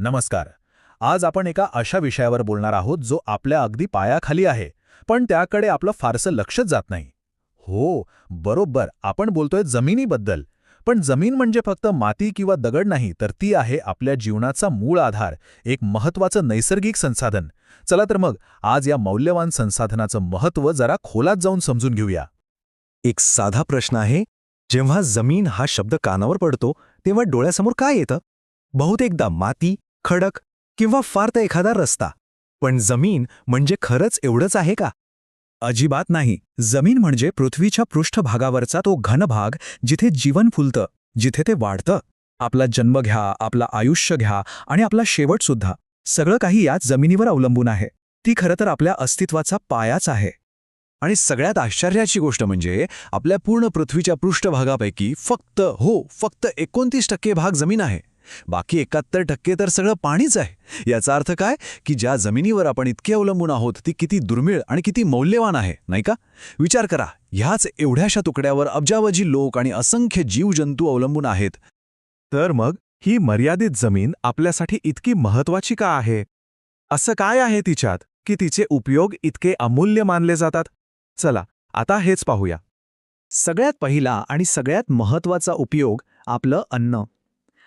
नमस्कार. आज आपण एका अशा विषयावर बोलणार आहोत जो आपल्या अगदी पायाखाली आहे, पण त्याकडे आपलं फारसं लक्षच जात नाही. हो, बरोबर, आपण बोलतोय जमिनीबद्दल. पण जमीन म्हणजे फक्त माती किंवा दगड नाही, तर ती आहे आपल्या जीवनाचा मूळ आधार, एक महत्त्वाचं नैसर्गिक संसाधन. चला तर मग आज या मौल्यवान संसाधनाचं महत्त्व जरा खोलात जाऊन समजून घेऊया. एक साधा प्रश्न आहे, जेव्हा जमीन हा शब्द कानावर पडतो तेव्हा डोळ्यासमोर काय येतं? बहुतेकदा माती, खडक किंवा फार तर एखादा रस्ता. पण जमीन म्हणजे खरंच एवढंच आहे का? अजिबात नाही. जमीन म्हणजे पृथ्वीच्या पृष्ठभागावरचा तो घन भाग, जिथे जीवन फुलतं, जिथे ते वाढतं. आपला जन्म घ्या, आपलं आयुष्य घ्या आणि आपला शेवटसुद्धा, सगळं काही याच जमिनीवर अवलंबून आहे. ती खरं तर आपल्या अस्तित्वाचा पायाच आहे. आणि सगळ्यात आश्चर्याची गोष्ट म्हणजे आपल्या पूर्ण पृथ्वीच्या पृष्ठभागापैकी फक्त 29% भाग जमीन आहे. बाकी 71% तर सगळं पाणीच आहे. याचा अर्थ काय की ज्या जमिनीवर आपण इतके अवलंबून आहोत ती किती दुर्मिळ आणि किती मौल्यवान आहे, नाही का? विचार करा, ह्याच एवढ्याशा तुकड्यावर अब्जावधी लोक आणि असंख्य जीवजंतू अवलंबून आहेत. तर मग ही मर्यादित जमीन आपल्यासाठी इतकी महत्वाची का आहे? असं काय आहे तिच्यात की तिचे उपयोग इतके अमूल्य मानले जातात? चला, आता हेच पाहूया. सगळ्यात पहिला आणि सगळ्यात महत्त्वाचा उपयोग आपलं अन्न.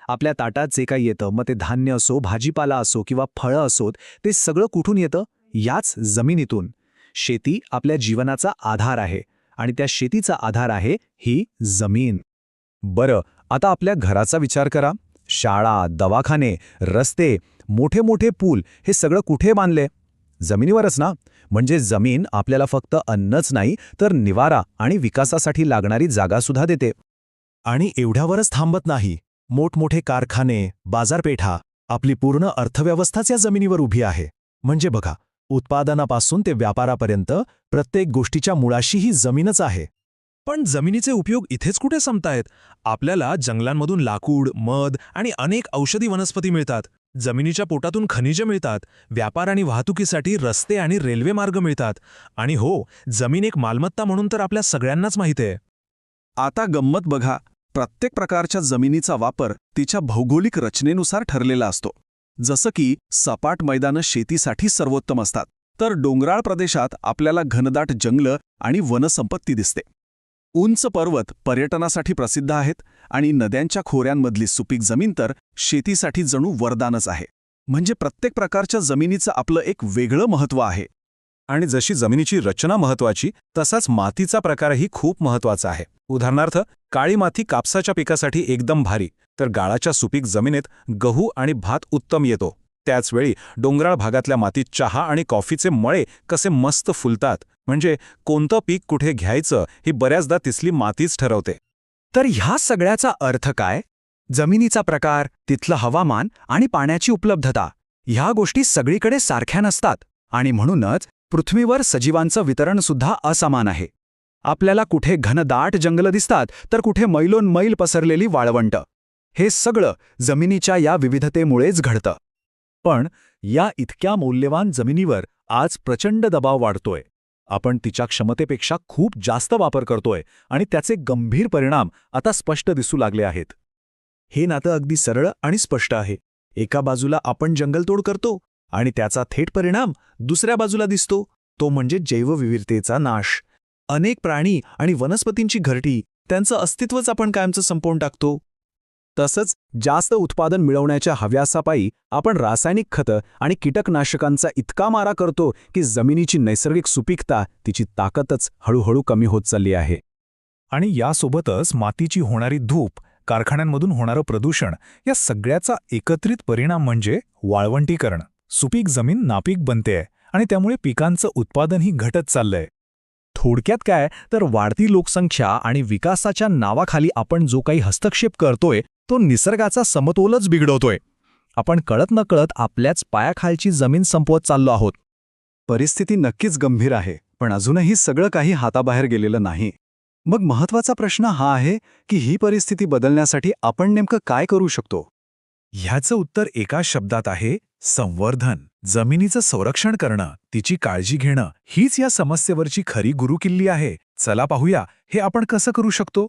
आपल्या ताटात जे काही येतं, मग ते धान्य असो, भाजीपाला असो किंवा फळं असोत, ते सगळं कुठून येतं? याच जमिनीतून. शेती आपल्या जीवनाचा आधार आहे आणि त्या शेतीचा आधार आहे ही जमीन. बरं, आता आपल्या घराचा विचार करा. शाळा, दवाखाने, रस्ते, मोठे मोठे पूल हे सगळं कुठे बांधले? जमिनीवरच ना. म्हणजे जमीन आपल्याला फक्त अन्नच नाही तर निवारा आणि विकासासाठी लागणारी जागासुद्धा देते. आणि एवढ्यावरच थांबत नाही. मोठमोठे कारखाने, बाजारपेठा, आपली पूर्ण अर्थव्यवस्थाच या जमिनीवर उभी आहे. म्हणजे बघा, उत्पादनापासून ते व्यापारापर्यंत प्रत्येक गोष्टीच्या मुळाशी ही जमीनच आहे. पण जमिनीचे उपयोग इथेच कुठे संपतायत? आपल्याला जंगलांमधून लाकूड, मध आणि अनेक औषधी वनस्पती मिळतात. जमिनीच्या पोटातून खनिजे मिळतात. व्यापार आणि वाहतुकीसाठी रस्ते आणि रेल्वे मार्ग मिळतात. आणि हो, जमीन एक मालमत्ता म्हणून तर आपल्या सगळ्यांनाच माहिती आहे. आता गंमत बघा, प्रत्येक प्रकारच्या जमिनीचा वापर तिच्या भौगोलिक रचनेनुसार ठरलेला असतो. जसं की सपाट मैदानं शेतीसाठी सर्वोत्तम असतात, तर डोंगराळ प्रदेशात आपल्याला घनदाट जंगलं आणि वनसंपत्ती दिसते. उंच पर्वत पर्यटनासाठी प्रसिद्ध आहेत आणि नद्यांच्या खोऱ्यांमधली सुपीक जमीन तर शेतीसाठी जणू वरदानच आहे. म्हणजे प्रत्येक प्रकारच्या जमिनीचं आपलं एक वेगळं महत्त्व आहे. आणि जशी जमिनीची रचना महत्वाची, तसाच मातीचा प्रकारही खूप महत्वाचा आहे. उदाहरणार्थ, काळी माती कापसाच्या पिकासाठी एकदम भारी, तर गाळाच्या सुपीक जमिनीत गहू आणि भात उत्तम येतो. त्याचवेळी डोंगराळ भागातल्या मातीत चहा आणि कॉफीचे मळे कसे मस्त फुलतात. म्हणजे कोणतं पीक कुठे घ्यायचं ही बऱ्याचदा तिथली मातीच ठरवते. तर ह्या सगळ्याचा अर्थ काय? जमिनीचा प्रकार, तिथलं हवामान आणि पाण्याची उपलब्धता, ह्या गोष्टी सगळीकडे सारख्या नसतात आणि म्हणूनच पृथ्वीवर सजीवांचं वितरणसुद्धा असमान आहे. आपल्याला कुठे घनदाट जंगलं दिसतात तर कुठे मैलोन मैल पसरलेली वाळवंटं. हे सगळं जमिनीच्या या विविधतेमुळेच घडतं. पण या इतक्या मौल्यवान जमिनीवर आज प्रचंड दबाव वाढतोय. आपण तिच्या क्षमतेपेक्षा खूप जास्त वापर करतोय आणि त्याचे गंभीर परिणाम आता स्पष्ट दिसू लागले आहेत. हे नातं अगदी सरळ आणि स्पष्ट आहे. एका बाजूला आपण जंगलतोड करतो आणि त्याचा थेट परिणाम दुसऱ्या बाजूला दिसतो, तो म्हणजे जैवविविधतेचा नाश. अनेक प्राणी आणि वनस्पतींची घरटी, त्यांचं अस्तित्वच आपण कायमचं संपवून टाकतो. तसंच जास्त उत्पादन मिळवण्याच्या हव्यासापायी आपण रासायनिक खतं आणि कीटकनाशकांचा इतका मारा करतो की जमिनीची नैसर्गिक सुपीकता, तिची ताकदच हळूहळू कमी होत चालली आहे. आणि यासोबतच मातीची होणारी धूप, कारखान्यांमधून होणारं प्रदूषण, या सगळ्याचा एकत्रित परिणाम म्हणजे वाळवंटीकरण. सुपीक जमीन नापीक बनतेय आणि त्यामुळे पिकांचं उत्पादनही घटत चाललंय. थोडक्यात काय तर वाढती लोकसंख्या आणि विकासाच्या नावाखाली आपण जो काही हस्तक्षेप करतोय तो निसर्गाचा समतोलच बिघडवतोय. आपण कळत नकळत आपल्याच पायाखालची जमीन संपवत चाललो आहोत. परिस्थिती नक्कीच गंभीर आहे, पण अजूनही सगळं काही हाताबाहेर गेलेलं नाही. मग महत्त्वाचा प्रश्न हा आहे की ही परिस्थिती बदलण्यासाठी आपण नेमकं काय करू शकतो? ह्याचं उत्तर एका शब्दात आहे: संवर्धन. जमिनीचं संरक्षण करणं, तिची काळजी घेणं, हीच या समस्येवरची खरी गुरुकिल्ली आहे. चला पाहूया हे आपण कसं करू शकतो.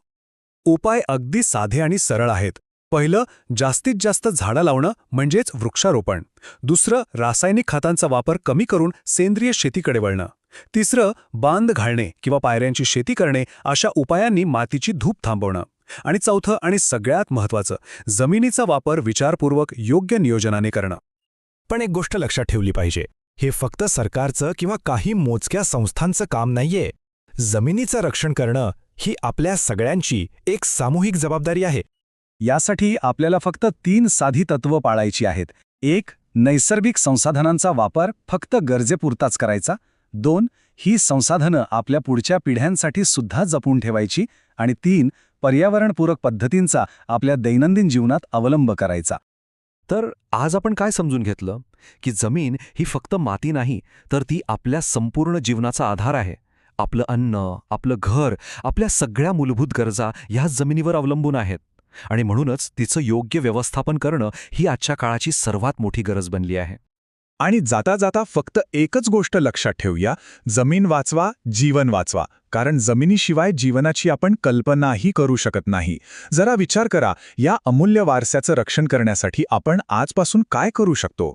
उपाय अगदी साधे आणि सरळ आहेत. पहिलं, जास्तीत जास्त झाडं लावणं म्हणजेच वृक्षारोपण. दुसरं, रासायनिक खतांचा वापर कमी करून सेंद्रिय शेतीकडे वळणं. तिसरं, बांध घालणे किंवा पायऱ्यांची शेती करणे, अशा उपायांनी मातीची धूप थांबवणं. आणि चौथं आणि सगळ्यात महत्त्वाचं, जमिनीचा वापर विचारपूर्वक योग्य नियोजनाने करणं. पण एक गोष्ट लक्षात ठेवली पाहिजे, हे फक्त सरकारचं किंवा काही मोजक्या संस्थांचं काम नाहीये. जमिनीचं रक्षण करणं ही आपल्या सगळ्यांची एक सामूहिक जबाबदारी आहे. यासाठी आपल्याला फक्त 3 साधी तत्त्व पाळायची आहेत. 1. नैसर्गिक संसाधनांचा वापर फक्त गरजेपुरताच करायचा. 2. ही संसाधनं आपल्या पुढच्या पिढ्यांसाठी सुद्धा जपून ठेवायची. आणि 3. पर्यावरणपूरक पद्धतींचा आपल्या दैनंदिन जीवनात अवलंब करायचा. तर आज आपण काय समजून घेतलं की जमीन ही फक्त माती नाही, तर ती आपल्या संपूर्ण जीवनाचा आधार आहे. आपलं अन्न, आपलं घर, आपल्या सगळ्या मूलभूत गरजा ह्या जमिनीवर अवलंबून आहेत. आणि म्हणूनच तिचं योग्य व्यवस्थापन करणं ही आजच्या काळाची सर्वात मोठी गरज बनली आहे. आणि जाता जाता फक्त एकच गोष्ट लक्षात ठेवूया, जमीन वाचवा, जीवन वाचवा. कारण जमिनीशिवाय जीवनाची आपण कल्पनाही करू शकत नाही. जरा विचार करा, या अमूल्य वारसाचं रक्षण करण्यासाठी आपण आजपासून काय करू शकतो.